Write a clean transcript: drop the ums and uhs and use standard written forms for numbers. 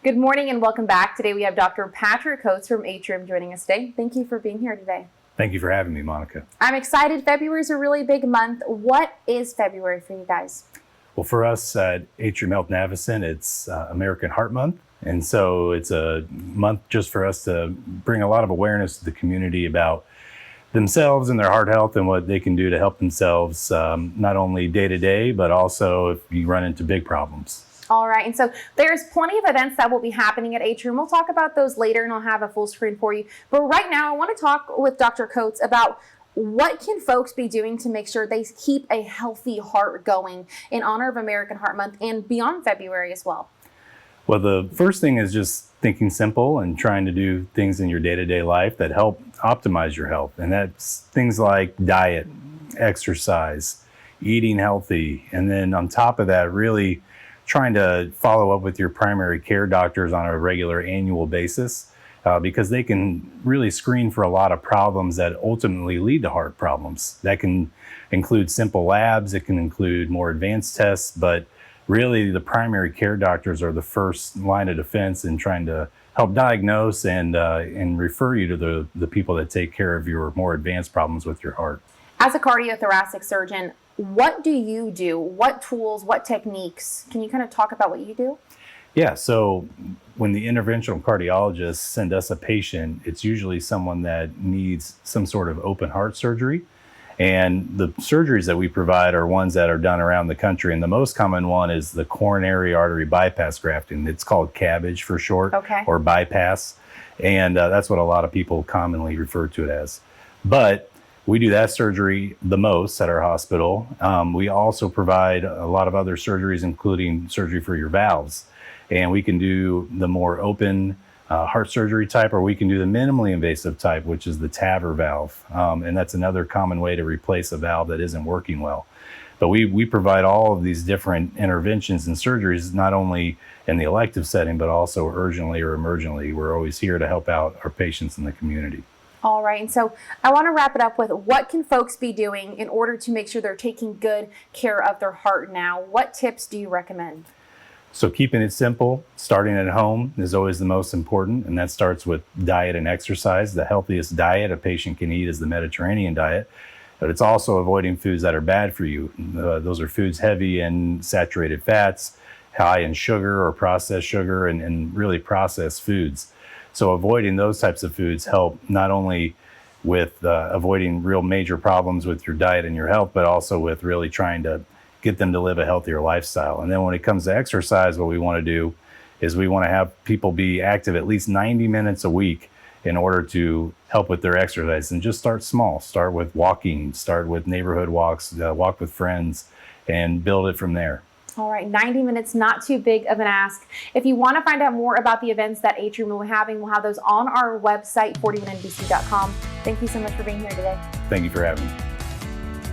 Good morning and welcome back. Today we have Dr. Patrick Coates from Atrium joining us today. Thank you for being here today. Thank you for having me, Monica. I'm excited. February is a really big month. What is February for you guys? Well, for us at Atrium Health Navicent, it's American Heart Month. And so it's a month just for us to bring a lot of awareness to the community about themselves and their heart health and what they can do to help themselves, not only day to day, but also if you run into big problems. All right, and so there's plenty of events that will be happening at Atrium. We'll talk about those later and I'll have a full screen for you. But right now I want to talk with Dr. Coates about what can folks be doing to make sure they keep a healthy heart going in honor of American Heart Month and beyond February as well. Well, the first thing is just thinking simple and trying to do things in your day-to-day life that help optimize your health. And that's things like diet, exercise, eating healthy, and then on top of that, really trying to follow up with your primary care doctors on a regular annual basis because they can really screen for a lot of problems that ultimately lead to heart problems. That can include simple labs, it can include more advanced tests, but really the primary care doctors are the first line of defense in trying to help diagnose and refer you to the people that take care of your more advanced problems with your heart. As a cardiothoracic surgeon, what do you do? What tools, what techniques? Can you kind of talk about what you do? Yeah, so when the interventional cardiologists send us a patient, it's usually someone that needs some sort of open heart surgery. And the surgeries that we provide are ones that are done around the country. And the most common one is the coronary artery bypass grafting. It's called CABG for short, or bypass. And that's what a lot of people commonly refer to it as. But we do that surgery the most at our hospital. We also provide a lot of other surgeries, including surgery for your valves. And we can do the more open heart surgery type, or we can do the minimally invasive type, which is the TAVR valve. And that's another common way to replace a valve that isn't working well. But we provide all of these different interventions and surgeries, not only in the elective setting, but also urgently or emergently. We're always here to help out our patients in the community. All right, and so I want to wrap it up with what can folks be doing in order to make sure they're taking good care of their heart now? What tips do you recommend? So keeping it simple, starting at home is always the most important, and that starts with diet and exercise. The healthiest diet a patient can eat is the Mediterranean diet, but it's also avoiding foods that are bad for you. Those are foods heavy in saturated fats, high in sugar or processed sugar, and really processed foods. So avoiding those types of foods help not only with avoiding real major problems with your diet and your health, but also with really trying to get them to live a healthier lifestyle. And then when it comes to exercise, what we want to do is we want to have people be active at least 90 minutes a week in order to help with their exercise. And just start small. Start with walking, start with neighborhood walks, walk with friends, and build it from there. All right, 90 minutes, not too big of an ask. If you want to find out more about the events that Atrium will be having, we'll have those on our website, 41NBC.com. Thank you so much for being here today. Thank you for having me.